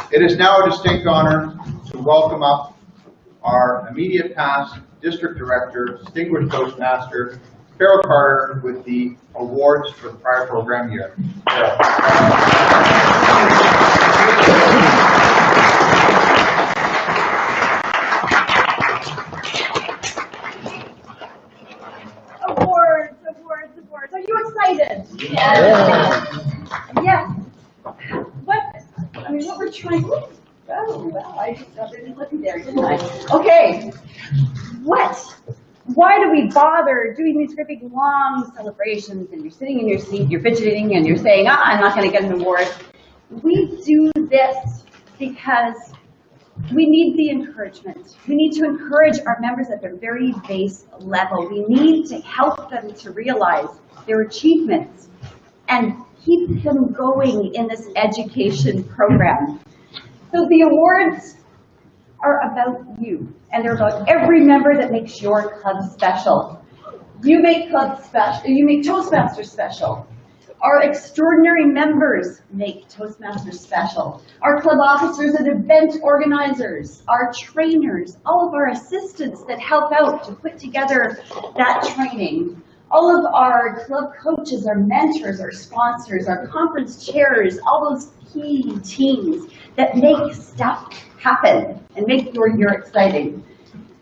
It is now a distinct honor to welcome up our immediate past District Director, Distinguished Toastmaster, Carol Carter, with the awards for the prior program year. Awards. Are you excited? Yes. Yes. What we're trying to... Oh, well, I just got really lucky there, didn't I? Okay. Why do we bother doing these great big long celebrations and you're sitting in your seat, you're fidgeting, and you're saying, I'm not going to get an award? We do this because we need the encouragement. We need to encourage our members at their very base level. We need to help them to realize their achievements and keep them going in this education program. So the awards are about you, and they're about every member that makes your club special. You make club special. You make Toastmasters special. Our extraordinary members make Toastmasters special. Our club officers and event organizers, our trainers, all of our assistants that help out to put together that training, all of our club coaches, our mentors, our sponsors, our conference chairs, all those key teams that make stuff happen and make your year exciting.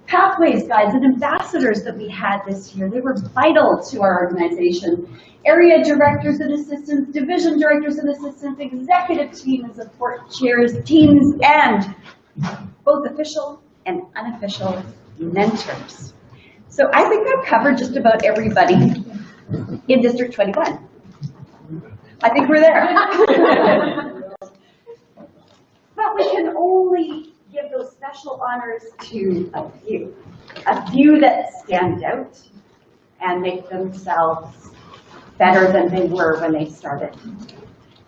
Pathways guides and ambassadors that we had this year, they were vital to our organization. Area directors and assistants, division directors and assistants, executive team and support chairs, teams, and both official and unofficial mentors. So I think I've covered just about everybody in District 21. I think we're there. But we can only give those special honors to a few that stand out and make themselves better than they were when they started.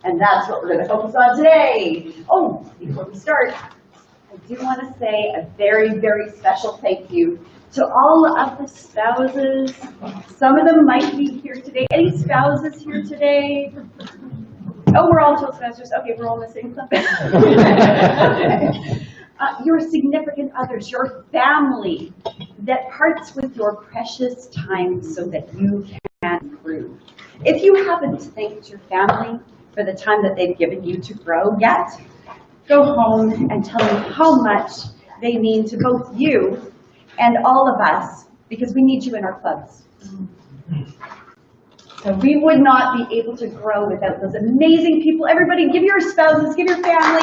And that's what we're going to focus on today. Oh, before we start, I do want to say a very, very special thank you to all of the spouses. Some of them might be here today. Any spouses here today? Oh, we're all Toastmasters. Okay, we're all in the same club. Your significant others, your family that parts with your precious time so that you can improve. If you haven't thanked your family for the time that they've given you to grow yet, go home and tell them how much they mean to both you and all of us, because we need you in our clubs. So we would not be able to grow without those amazing people. Everybody, give your spouses, give your family.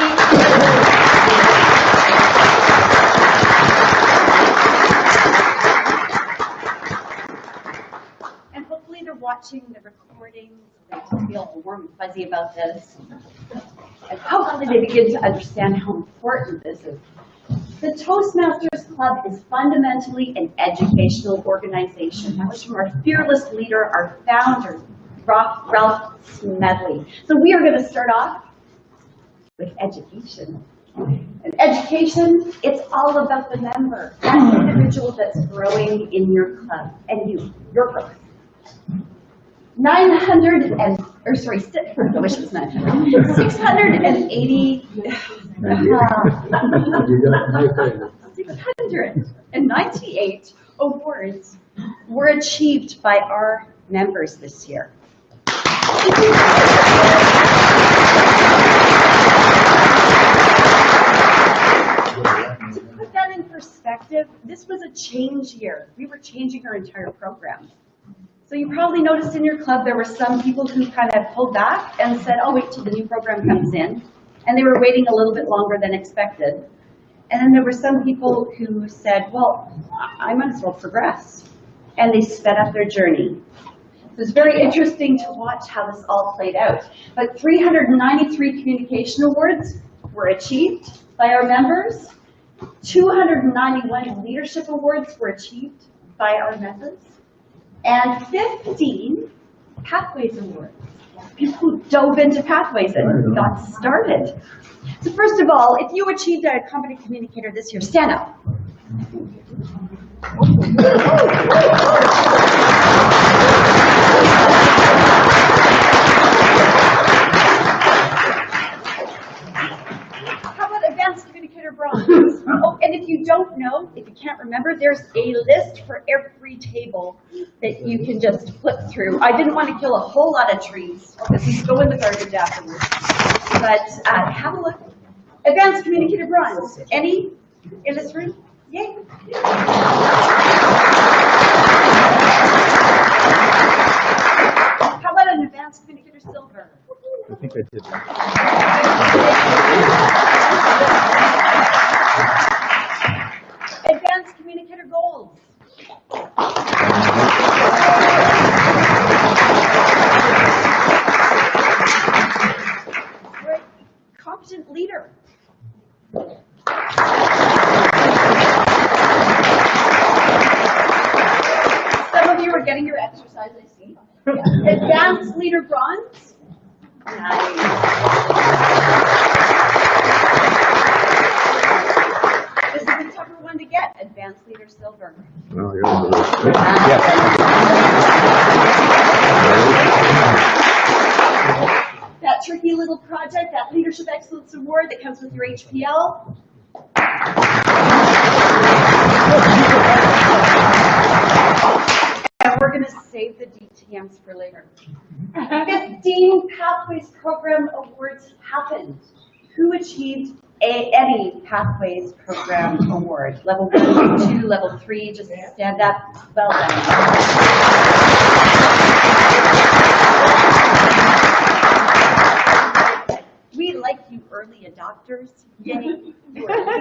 And hopefully they're watching the recordings. They just feel warm and fuzzy about this. And hopefully they begin to understand how important this is. The Toastmasters Club is fundamentally an educational organization. That was from our fearless leader, our founder, Ralph Smedley. So we are going to start off with education. And education, it's all about the member, that individual that's growing in your club, and your growth. 680, $698 awards were achieved by our members this year. To put that in perspective, this was a change year. We were changing our entire program. So you probably noticed in your club there were some people who kind of pulled back and said, oh, wait till the new program comes in. And they were waiting a little bit longer than expected. And then there were some people who said, well, I might as well progress. And they sped up their journey. It was very interesting to watch how this all played out. But 393 communication awards were achieved by our members. 291 leadership awards were achieved by our members. And 15 Pathways Awards. People who dove into Pathways and got started. So first of all, if you achieved a competent communicator this year, stand up. bronze. Oh, and if you don't know, if you can't remember, there's a list for every table that you can just flip through. I didn't want to kill a whole lot of trees. This is go in the garbage afterwards. But have a look. Advanced communicator bronze. Any in this room? Yay. How about an advanced communicator silver? I think I did that. Advanced communicator gold. Right. Competent leader. Some of you are getting your exercise, I see. Advanced leader bronze. Nice. This is the tougher one to get. Advanced leader silver. Oh, you're on the list. Yeah. That tricky little project, that Leadership Excellence Award that comes with your HPL. And we're going to save the DTMs for later. 15 Pathways Program Awards happened. Who achieved any Pathways Program Award? Level 1, 2, level 3, just stand up, well done. We like you early adopters. Yay. You are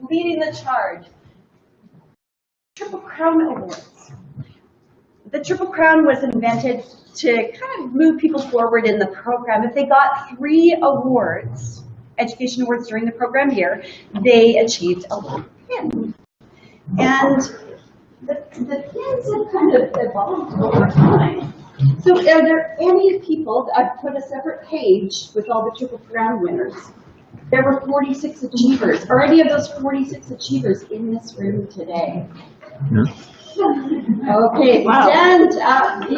leading the charge. Triple Crown Awards. The Triple Crown was invented to kind of move people forward in the program. If they got 3 awards, education awards during the program year, they achieved a little pin. And the pins have kind of evolved over time. So are there any people, I've put a separate page with all the Triple Crown winners. There were 46 achievers. Are any of those 46 achievers in this room today? No. Okay, wow. Stand up. Be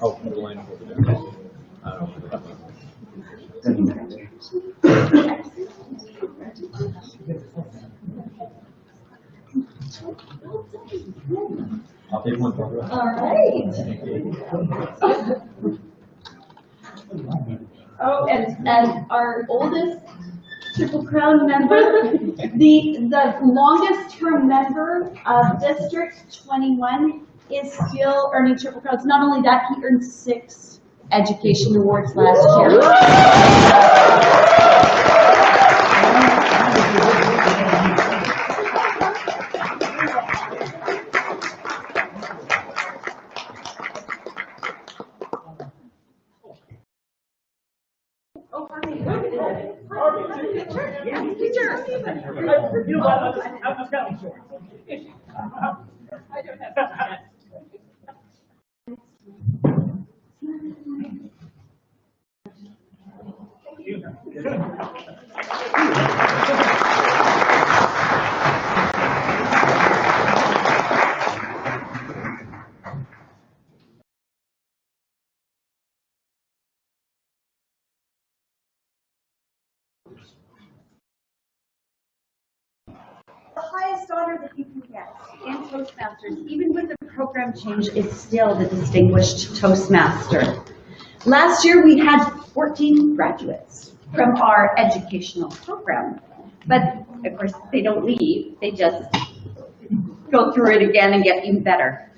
Oh, the line over there. I'll take one. all right. Oh, and our oldest Triple Crown member, the longest term member of District 21 is still earning Triple Crowns. Not only that, he earned 6 education awards last year. You know what? I'm counting short. I don't have to. The highest honor that you can get in Toastmasters, even with the program change, is still the Distinguished Toastmaster. Last year we had 14 graduates from our educational program, but of course they don't leave, they just go through it again and get even better.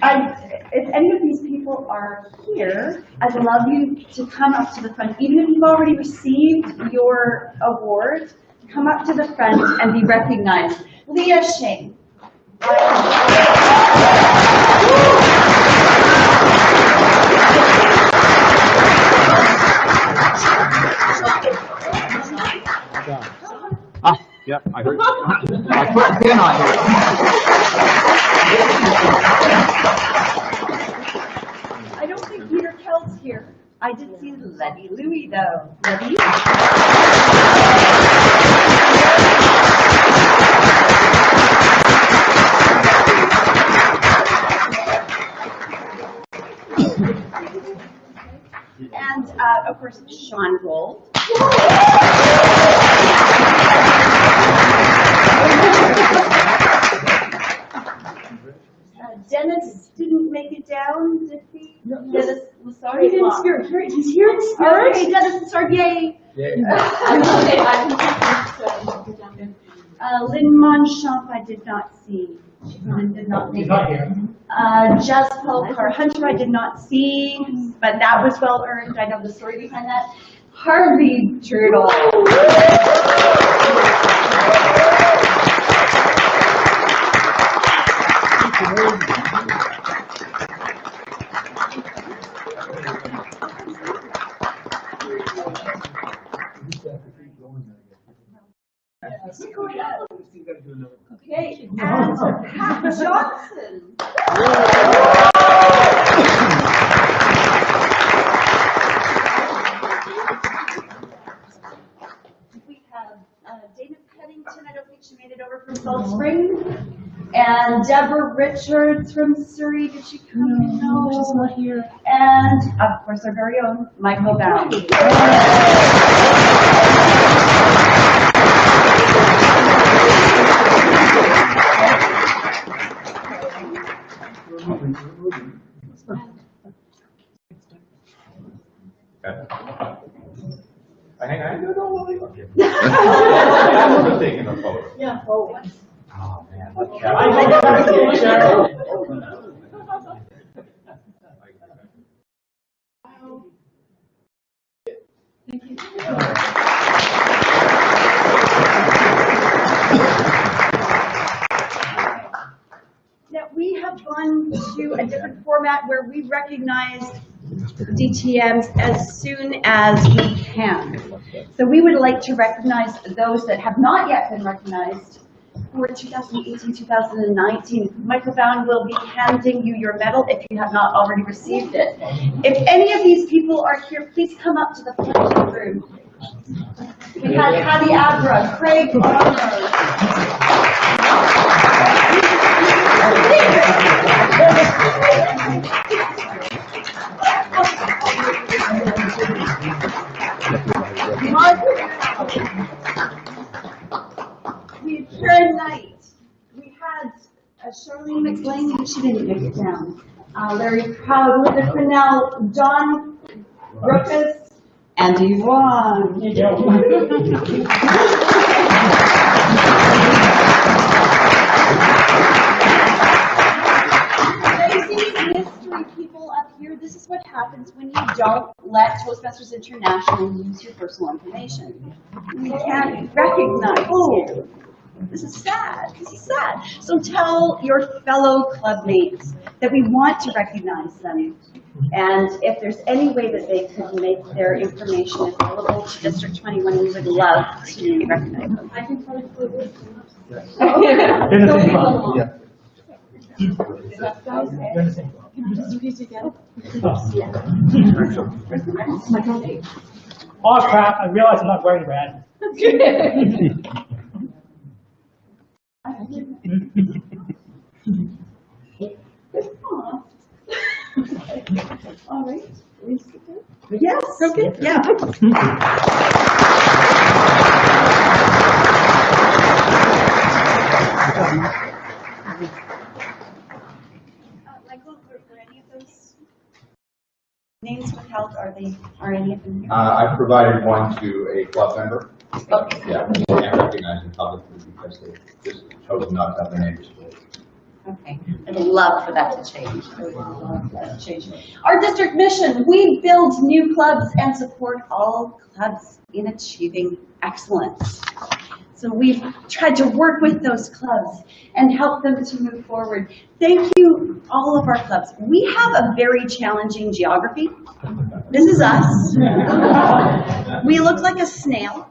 If any of these people are here, I'd love you to come up to the front. Even if you've already received your award, come up to the front and be recognized. Leah Shane. Ah, yeah, I heard. I put a pin on here. be Louie, though. Ready? And, of course, Sean Gold. Dennis didn't make it down, did he? Dennis Lassard? He didn't scare it. He's here. All right, Dennis Lassard, yay. Lynn Monchamp, I did not see. Lynn did not make He's not it. here. Just Paul Carr-Hunter, I did not see, but that was well earned. I know the story behind that. Harvey Turtle. Okay, and Pat Johnson. We have Dana Pennington, I don't think she made it over from Salt Spring. And Deborah Richards from Surrey, did she come? No, she's not here. And, of course, our very own Michael Bound. Hang on, don't worry. Okay. I wasn't taking a photo. Yeah. Oh. Oh, man. Now, we have gone to a different format where we recognize DTMs as soon as we can. So we would like to recognize those that have not yet been recognized for 2018-2019. Michael Bound will be handing you your medal if you have not already received it. If any of these people are here, please come up to the front of the room. We have Patty Abra, Craig Armour. We had Karen Knight. We had Charlene McLean, but she didn't make it down. Larry Proud, Linda Cornell, Don Brookus, Andy Wong. Here you go. Mystery people up here, this is what happens when you don't let Toastmasters International use your personal information. We can't recognize you. This is sad. This is sad. So tell your fellow club mates that we want to recognize them. And if there's any way that they could make their information available to District 21, we would love to recognize them. I can probably put it. Oh crap, I realized I'm not wearing red. All right. Yes. Okay. Yeah. Michael, were any of those names withheld? Are any of them here? I provided one to a club member. Okay. Yeah, we can't recognize them publicly because they just chose not to have their name displayed. Okay. I'd love for that to change. I would love that to change. Our district mission, we build new clubs and support all clubs in achieving excellence. So we've tried to work with those clubs and help them to move forward. Thank you, all of our clubs. We have a very challenging geography. This is us. We look like a snail.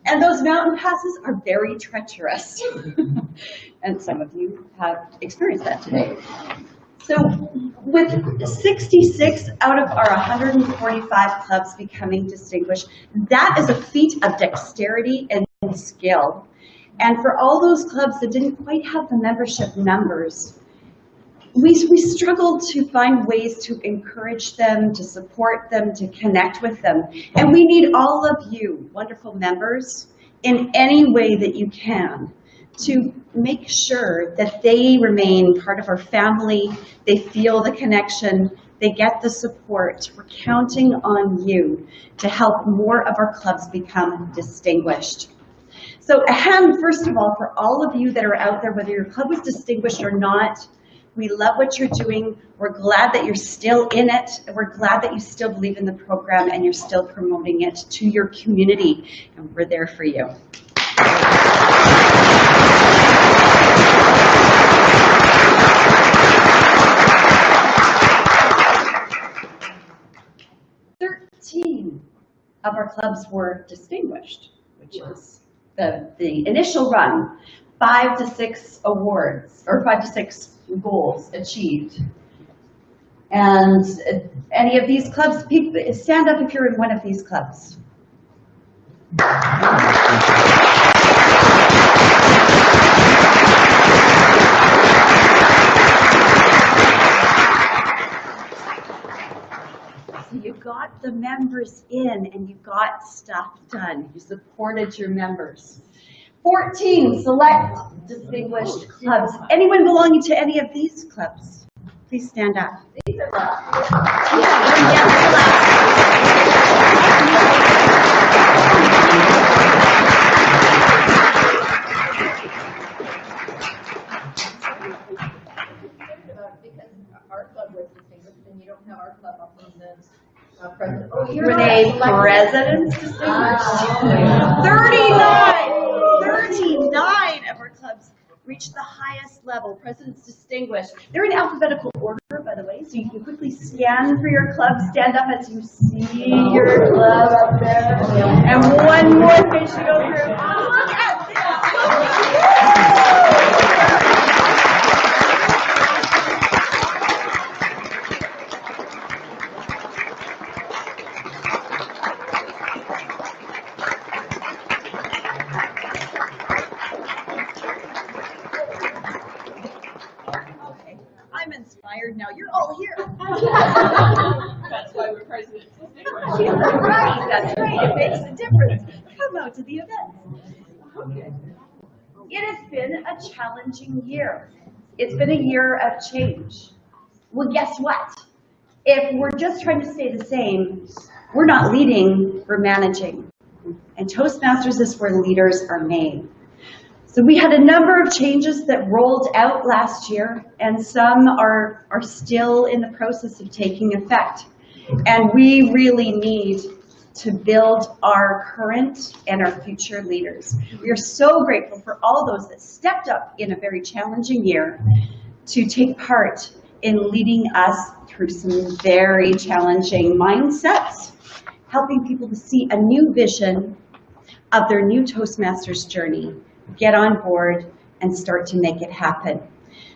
And those mountain passes are very treacherous. And some of you have experienced that today. So with 66 out of our 145 clubs becoming distinguished, that is a feat of dexterity and skill. And for all those clubs that didn't quite have the membership numbers, we struggled to find ways to encourage them, to support them, to connect with them. And we need all of you, wonderful members, in any way that you can, to make sure that they remain part of our family, they feel the connection, they get the support. We're counting on you to help more of our clubs become distinguished. So a hand, first of all, for all of you that are out there, whether your club was distinguished or not. We love what you're doing. We're glad that you're still in it. We're glad that you still believe in the program and you're still promoting it to your community. And we're there for you. Of our clubs were distinguished, which is the initial run, 5 to 6 awards, or 5 to 6 goals achieved. And any of these clubs, stand up if you're in one of these clubs. So you got the members in and you got stuff done. You supported your members. 14 select distinguished clubs. Anyone belonging to any of these clubs? Please stand up. These are our club was distinguished, and you don't have our club up on the president. Oh, Renee, President's distinguished. 39 of our clubs reached the highest level, President's distinguished. They're in alphabetical order, by the way, so you can quickly scan for your club, stand up as you see your club up there. And one more page to go through. Look at this. I'm inspired now. You're all here. That's why we're president. Right, that's right. It makes a difference. Come out to the event. Okay. It has been a challenging year. It's been a year of change. Well, guess what? If we're just trying to stay the same, we're not leading, we're managing. And Toastmasters is where leaders are made. So we had a number of changes that rolled out last year, and some are still in the process of taking effect. And we really need to build our current and our future leaders. We are so grateful for all those that stepped up in a very challenging year to take part in leading us through some very challenging mindsets, helping people to see a new vision of their new Toastmasters journey, get on board, and start to make it happen.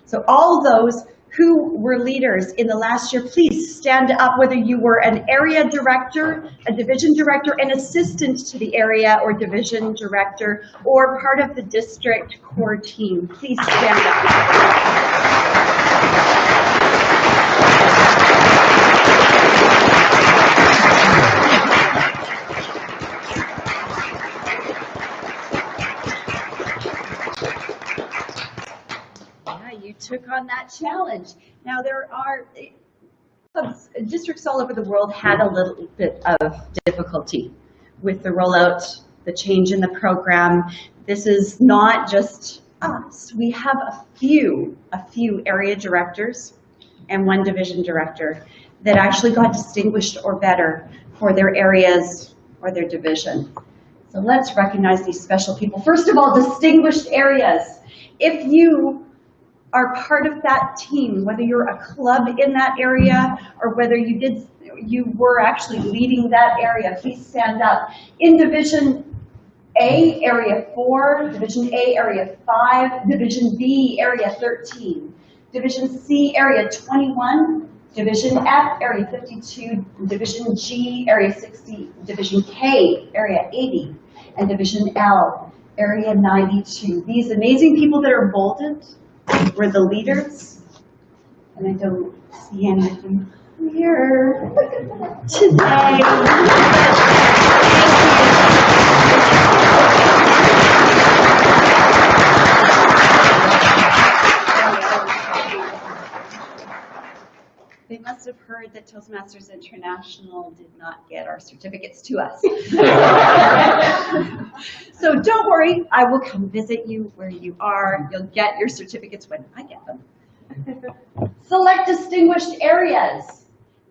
So all those who were leaders in the last year, please stand up, whether you were an area director, a division director, an assistant to the area or division director, or part of the district core team. Please stand up. You took on that challenge. Now there are districts all over the world had a little bit of difficulty with the rollout, the change in the program. This is not just us. We have a few area directors and one division director that actually got distinguished or better for their areas or their division. So let's recognize these special people. First of all, distinguished areas. If you are part of that team, whether you're a club in that area or whether you were actually leading that area, please stand up. In Division A, Area 4, Division A, Area 5, Division B, Area 13. Division C, Area 21, Division F, Area 52, Division G, Area 60, Division K, Area 80, and Division L, Area 92. These amazing people that are bolded were the leaders, and I don't see any of them here today. They must have heard that Toastmasters International did not get our certificates to us. So don't worry, I will come visit you where you are. You'll get your certificates when I get them. Select distinguished areas.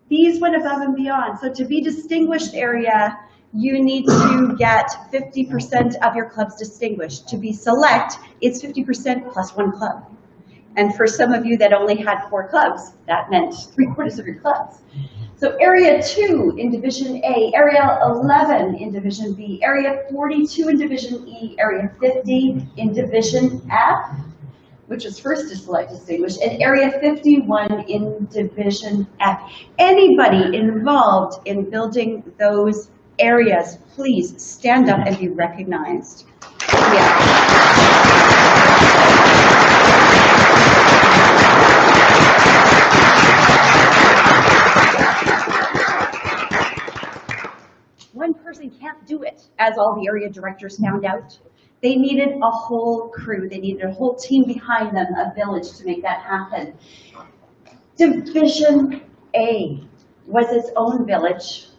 These went above and beyond. So to be distinguished area, you need to get 50% of your clubs distinguished. To be select, it's 50% plus one club. And for some of you that only had 4 clubs, that meant 3/4 of your clubs. So Area 2 in Division A, Area 11 in Division B, Area 42 in Division E, Area 50 in Division F, which was first to select distinguished, and Area 51 in Division F. Anybody involved in building those areas, please stand up and be recognized. Yeah. One person can't do it, as all the area directors found out. They needed a whole crew. They needed a whole team behind them, a village to make that happen. Division A was its own village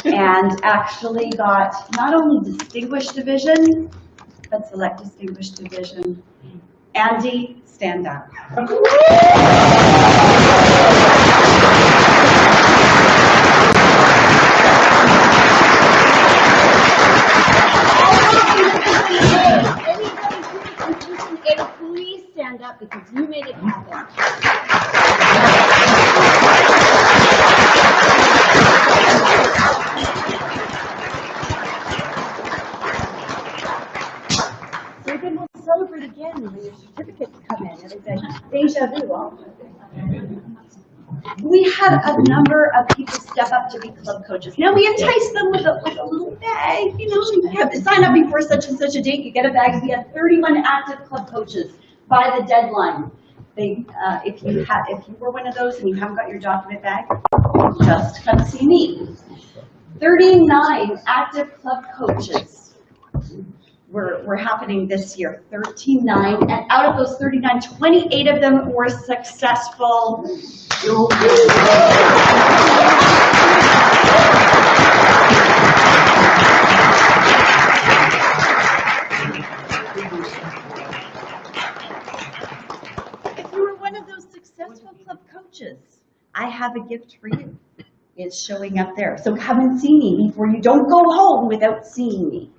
and actually got not only distinguished division, but select distinguished division. Andy, stand up. Please stand up because you made it happen. So then we'll celebrate again when your certificates come in. It'll be deja vu. We had a number of people step up to be club coaches. Now we entice them with a little bag, you know, you have to sign up before such and such a date, you get a bag. We had 31 active club coaches by the deadline. If you were one of those and you haven't got your document back, just come see me. 39 active club coaches were happening this year, 39, and out of those 39, 28 of them were successful. If you were one of those successful club coaches, I have a gift for you. It's showing up there. So come and see me before you don't go home without seeing me.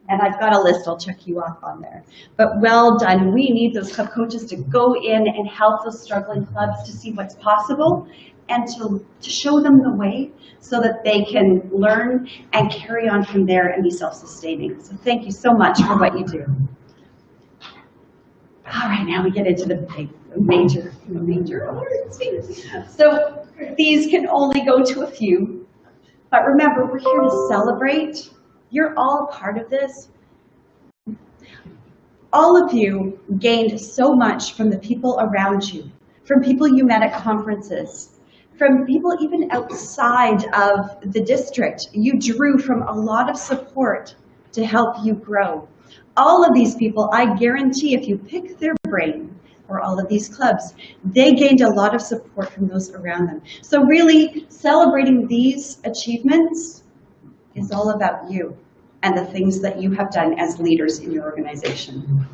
And I've got a list, I'll check you off on there. But well done. We need those club coaches to go in and help those struggling clubs to see what's possible and to show them the way so that they can learn and carry on from there and be self-sustaining. So thank you so much for what you do. All right, now we get into the major awards. So these can only go to a few. But remember, we're here to celebrate. You're all part of this. All of you gained so much from the people around you, from people you met at conferences, from people even outside of the district. You drew from a lot of support to help you grow. All of these people, I guarantee if you pick their brain, or all of these clubs, they gained a lot of support from those around them. So really, celebrating these achievements is all about you and the things that you have done as leaders in your organization.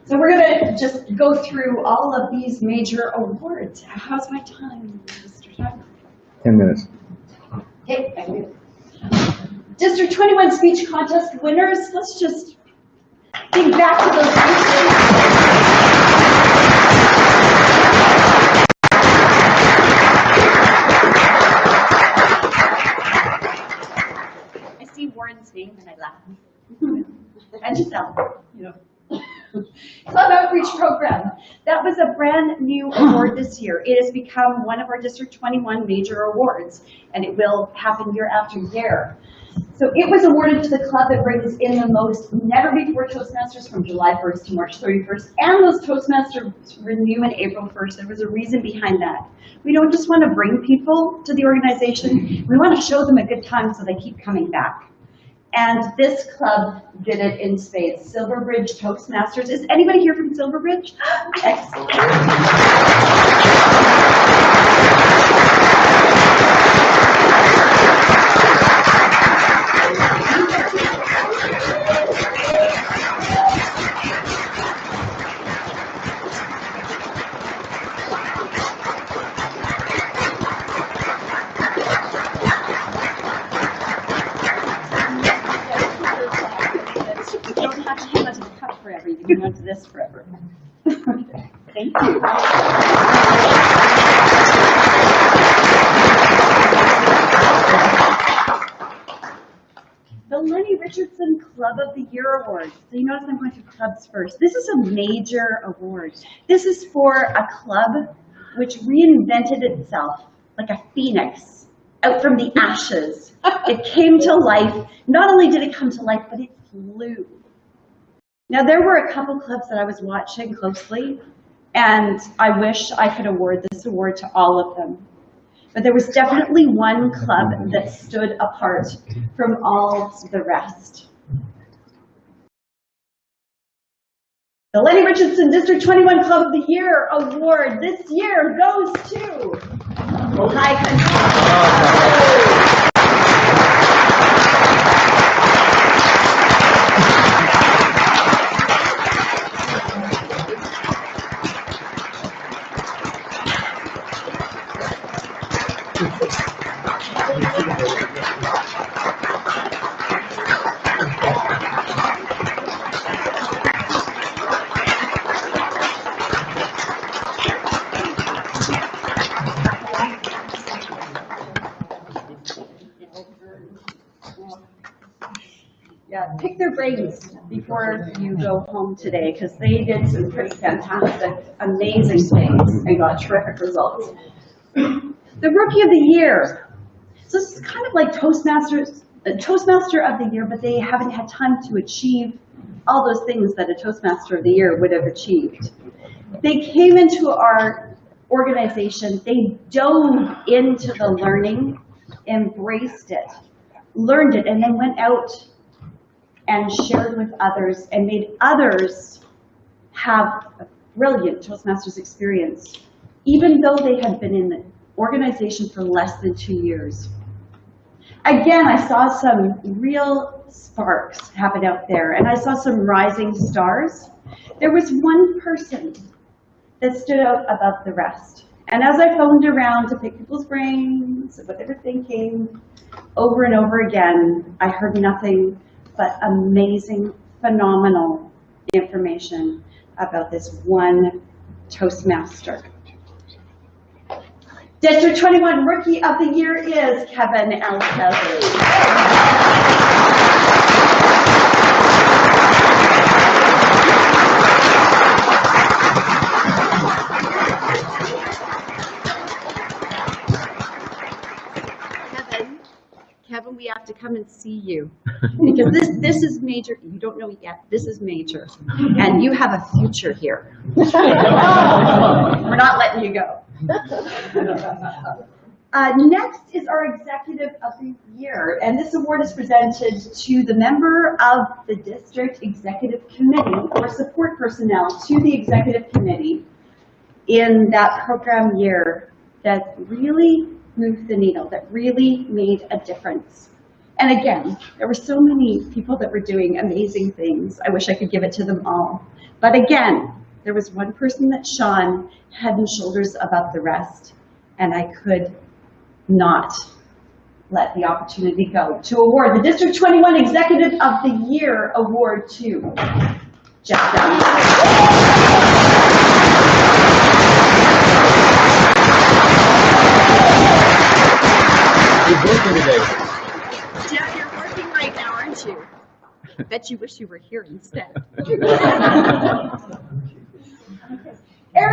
So we're going to just go through all of these major awards. How's my time, Mr. Tucker? 10 minutes. Okay, thank you. District 21 speech contest winners, let's just think back to those speeches. I see Warren's name and I laugh. And Giselle. Club Outreach Program. That was a brand new award this year. It has become one of our District 21 major awards, and it will happen year after year. So it was awarded to the club that brings in the most never-before Toastmasters from July 1st to March 31st, and those Toastmasters renew in April 1st. There was a reason behind that. We don't just want to bring people to the organization, we want to show them a good time so they keep coming back. And this club did it in spades. Silverbridge Toastmasters. Is anybody here from Silverbridge? Excellent. You don't have to hang onto the cup forever. You can hang onto this forever. Thank you. The Lenny Richardson Club of the Year Award. So you notice I'm going through clubs first. This is a major award. This is for a club which reinvented itself like a phoenix out from the ashes. It came to life. Not only did it come to life, but it flew. Now, there were a couple clubs that I was watching closely, and I wish I could award this award to all of them. But there was definitely one club that stood apart from all the rest. The Lenny Richardson District 21 Club of the Year Award this year goes to High Country. Yeah, pick their brains before you go home today, because they did some pretty fantastic, amazing things and got terrific results. The Rookie of the Year. So this is kind of like Toastmasters, Toastmaster of the Year, but they haven't had time to achieve all those things that a Toastmaster of the Year would have achieved. They came into our organization, they dove into the learning, embraced it, learned it, and then went out and shared with others and made others have a brilliant Toastmasters experience, even though they had been in the organization for less than 2 years. Again, I saw some real sparks happen out there, and I saw some rising stars. There was one person that stood out above the rest. And as I phoned around to pick people's brains, what they were thinking, over and over again, I heard nothing but amazing, phenomenal information about this one Toastmaster. District 21 Rookie of the Year is Kevin Alcazar. Kevin, we have to come and see you, because this is major. You don't know yet. This is major, and you have a future here. We're not letting you go. Next is our Executive of the Year, and this award is presented to the member of the District Executive Committee or support personnel to the Executive Committee in that program year that really moved the needle, that really made a difference. And again, there were so many people that were doing amazing things. I wish I could give it to them all. But again, there was one person that shone head and shoulders above the rest, and I could not let the opportunity go to award the District 21 Executive of the Year Award to Jeff Downs. You're working today. Jeff, you're working right now, aren't you? I bet you wish you were here instead.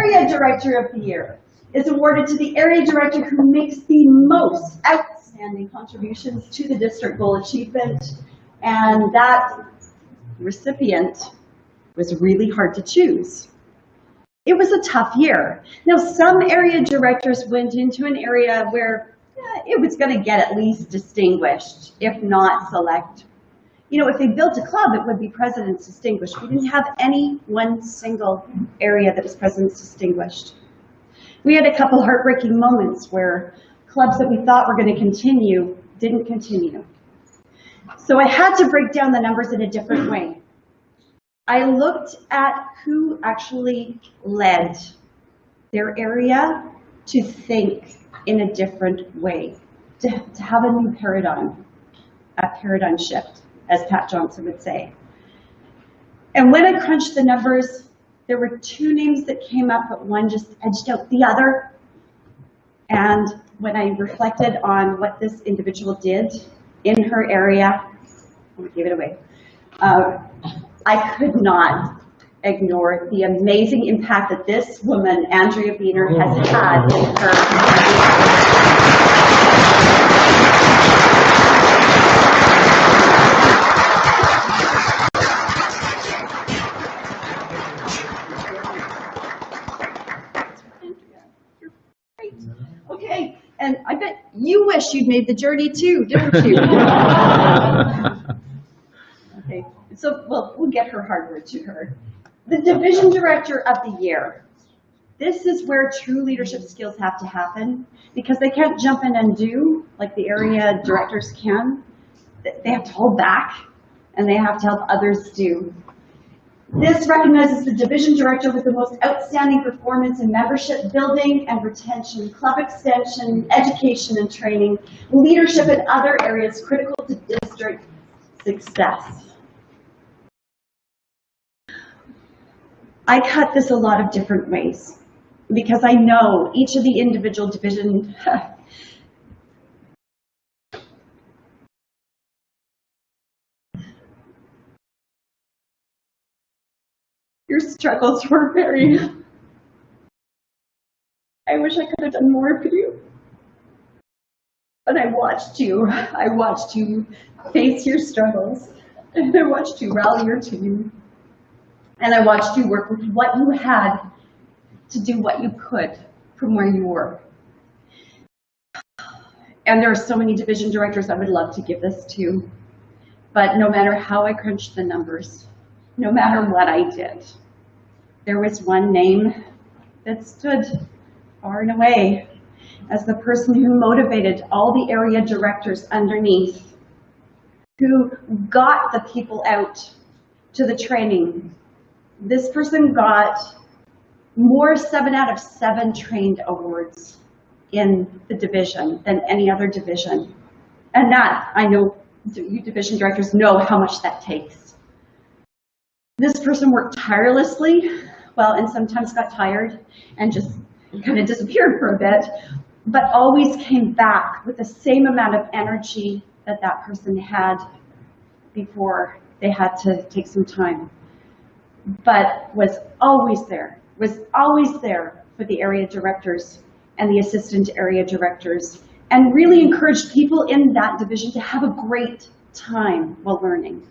Area Director of the Year is awarded to the area director who makes the most outstanding contributions to the district goal achievement, and that recipient was really hard to choose. It was a tough year. Now, some area directors went into an area where it was going to get at least distinguished, if not select. You know, if they built a club, it would be President's Distinguished. We didn't have any one single area that was President's Distinguished. We had a couple heartbreaking moments where clubs that we thought were going to continue didn't continue. So I had to break down the numbers in a different way. I looked at who actually led their area to think in a different way, to have a new paradigm, a paradigm shift, as Pat Johnson would say. And when I crunched the numbers, there were two names that came up, but one just edged out the other. And when I reflected on what this individual did in her area, I'm gonna give it away. I could not ignore the amazing impact that this woman, Andrea Beener, has had in her Okay, and I bet you wish you'd made the journey too, don't you? Okay, so we'll get her hardware to her. The Division Director of the Year. This is where true leadership skills have to happen because they can't jump in and do like the area directors can. They have to hold back and they have to help others do. This recognizes the division director with the most outstanding performance in membership building and retention, club extension, education and training, leadership in other areas critical to district success. I cut this a lot of different ways because I know each of the individual division your struggles were very, I wish I could have done more for you. But I watched you face your struggles, and I watched you rally your team, and I watched you work with what you had to do what you could from where you were. And there are so many division directors I would love to give this to, but no matter how I crunched the numbers, no matter what I did, there was one name that stood far and away as the person who motivated all the area directors underneath, who got the people out to the training. This person got more 7 out of 7 trained awards in the division than any other division. And that, I know you division directors know how much that takes. This person worked tirelessly, and sometimes got tired and just kind of disappeared for a bit, but always came back with the same amount of energy that that person had before they had to take some time, but was always there for the area directors and the assistant area directors, and really encouraged people in that division to have a great time while learning.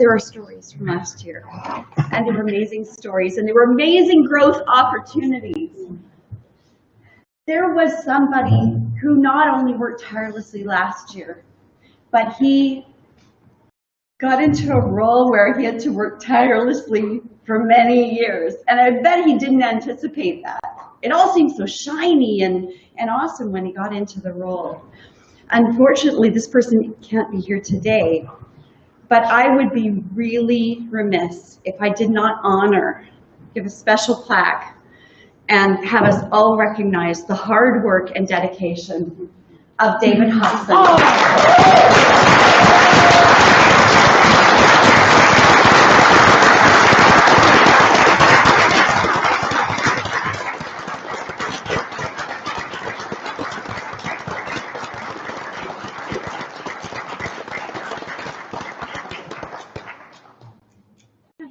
there are stories from last year, and there were amazing stories, and there were amazing growth opportunities. There was somebody who not only worked tirelessly last year, but he got into a role where he had to work tirelessly for many years. And I bet he didn't anticipate that. It all seemed so shiny and awesome when he got into the role. Unfortunately, this person can't be here today, but I would be really remiss if I did not honor, give a special plaque, and have us all recognize the hard work and dedication of David Hudson.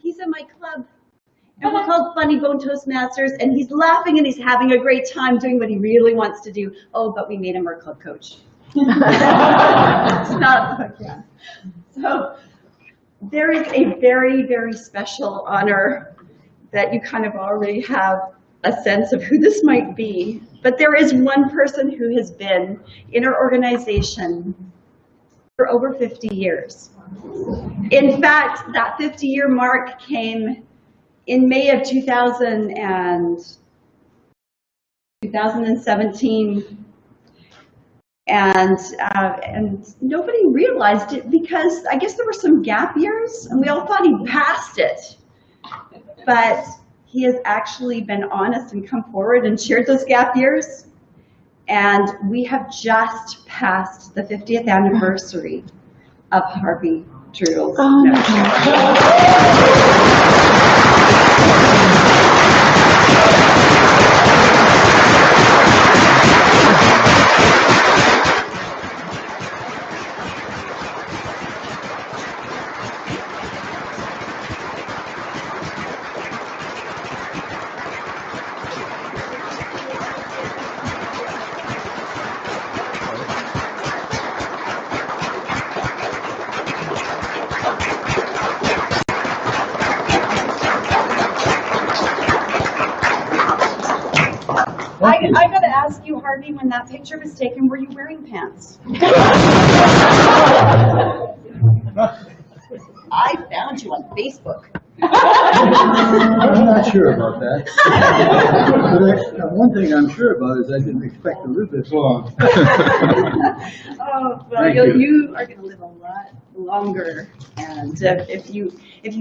He's in my club, and we're called Funny Bone Toastmasters, and he's laughing and he's having a great time doing what he really wants to do. Oh, but we made him our club coach. It's not okay. So there is a very, very special honor that you kind of already have a sense of who this might be. But there is one person who has been in our organization for over 50 years. In fact, that 50-year mark came in May of 2017, and nobody realized it because I guess there were some gap years, and we all thought he passed it. But he has actually been honest and come forward and shared those gap years, and we have just passed the 50th anniversary of Harvey Drew's I gotta ask you, Harvey, when that picture was taken, were you wearing pants? I found you on Facebook. I'm not sure about that. But one thing I'm sure about is I didn't expect to live this long. Oh, well, you are going to live a lot longer. And if you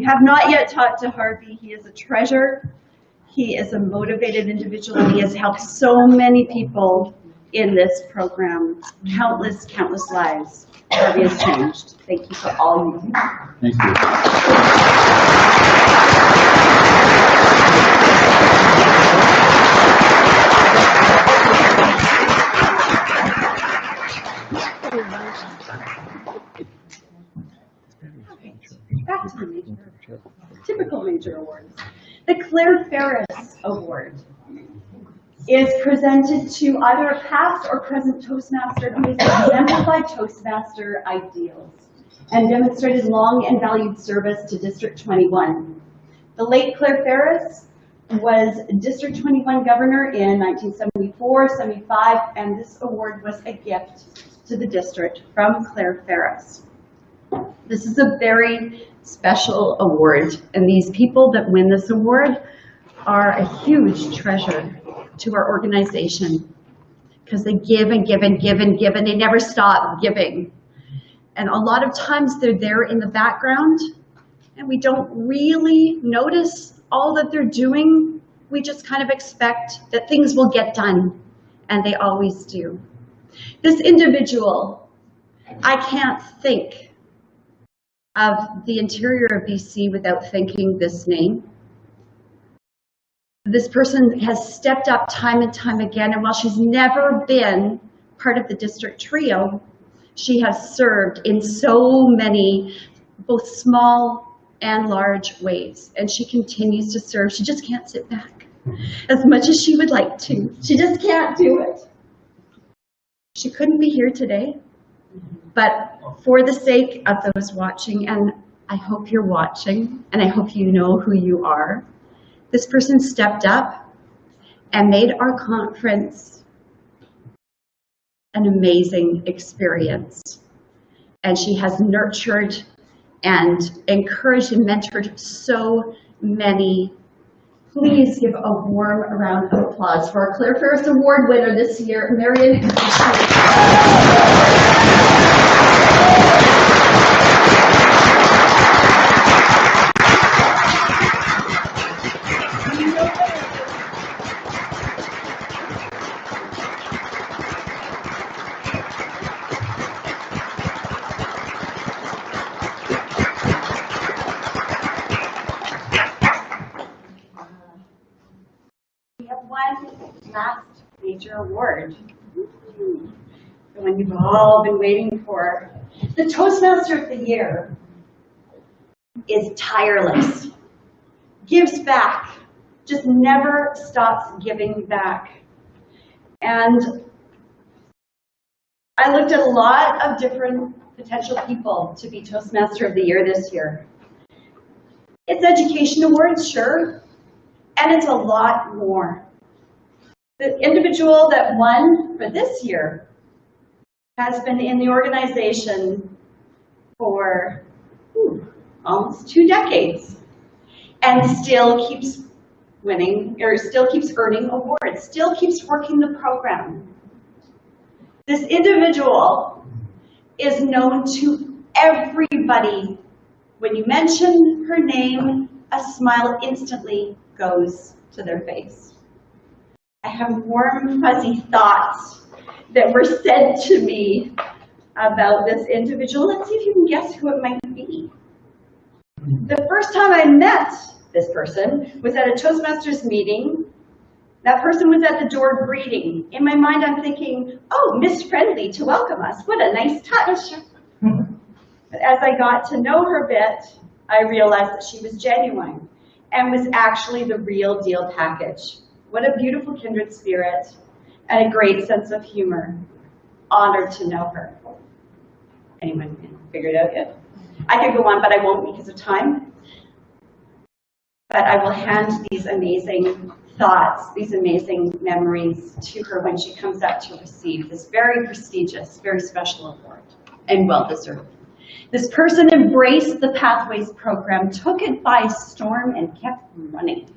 have not yet talked to Harvey, he is a treasure. He is a motivated individual, and he has helped so many people in this program. Countless, countless lives Harvey has changed. Thank you for all you do. Thank you. Back to the typical major awards. The Claire Ferris Award is presented to either a past or present Toastmaster who has exemplified Toastmaster ideals and demonstrated long and valued service to District 21. The late Claire Ferris was District 21 governor in 1974, 75, and this award was a gift to the district from Claire Ferris. This is a very special award, and these people that win this award are a huge treasure to our organization because they give and give and give and give, and they never stop giving. And a lot of times they're there in the background, and we don't really notice all that they're doing. We just kind of expect that things will get done, and they always do. This individual, I can't think of the interior of BC without thinking this name. This person has stepped up time and time again, and while she's never been part of the district trio, she has served in so many, both small and large ways, and she continues to serve. She just can't sit back as much as she would like to. She just can't do it. She couldn't be here today, but for the sake of those watching, and I hope you're watching, and I hope you know who you are. This person stepped up and made our conference an amazing experience. And she has nurtured and encouraged and mentored so many. Please give a warm round of applause for our Claire Ferris Award winner this year, Marion. We have one last major award, the one you've all been waiting for. The Toastmaster of the Year is tireless, gives back, just never stops giving back. And I looked at a lot of different potential people to be Toastmaster of the Year this year. It's education awards, sure, and it's a lot more. The individual that won for this year has been in the organization for almost 2 decades and still keeps winning, or still keeps earning awards, still keeps working the program. This individual is known to everybody. When you mention her name, a smile instantly goes to their face. I have warm, fuzzy thoughts that were said to me about this individual. Let's see if you can guess who it might be. The first time I met this person was at a Toastmasters meeting. That person was at the door greeting. In my mind, I'm thinking, oh, Miss Friendly to welcome us. What a nice touch. But as I got to know her a bit, I realized that she was genuine and was actually the real deal package. What a beautiful kindred spirit and a great sense of humor. Honored to know her. Anyone figure it out yet? I could go on, but I won't because of time. But I will hand these amazing thoughts, these amazing memories to her when she comes up to receive this very prestigious, very special award, and well-deserved. This person embraced the Pathways program, took it by storm, and kept running.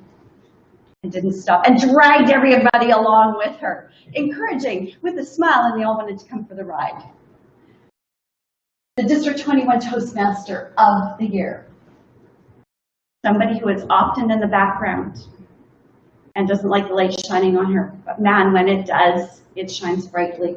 And didn't stop, and dragged everybody along with her, encouraging with a smile, and they all wanted to come for the ride. The District 21 Toastmaster of the Year. Somebody who is often in the background and doesn't like the light shining on her. But man, when it does, it shines brightly.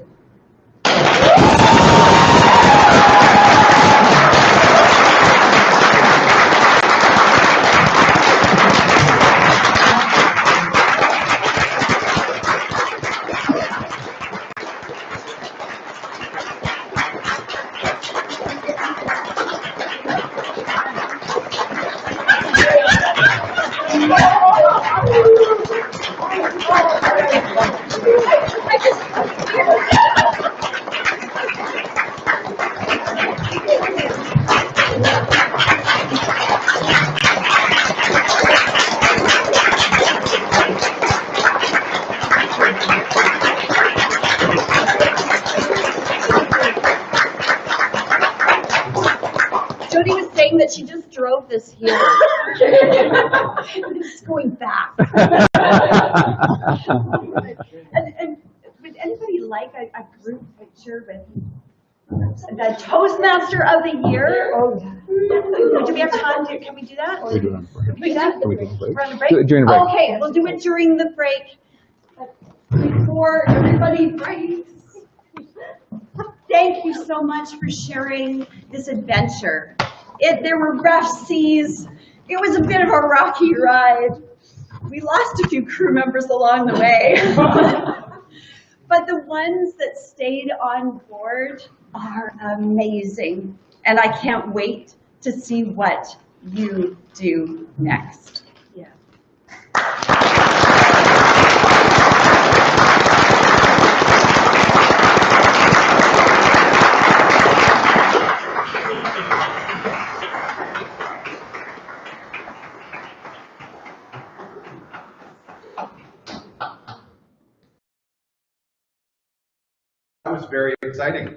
Jody was saying that she just drove this here. It's going back. and would anybody like a group picture with the Toastmaster of the Year? Oh, yeah. Do we have time? Can we do that? We do it on break. Can we do that? Can we take a break? We're on a break? Do it during a break. Okay, we'll do it during the break. Before everybody breaks. Thank you so much for sharing this adventure. There were rough seas. It was a bit of a rocky ride. We lost a few crew members along the way. But the ones that stayed on board are amazing. And I can't wait to see what you do next. Yeah. was very exciting.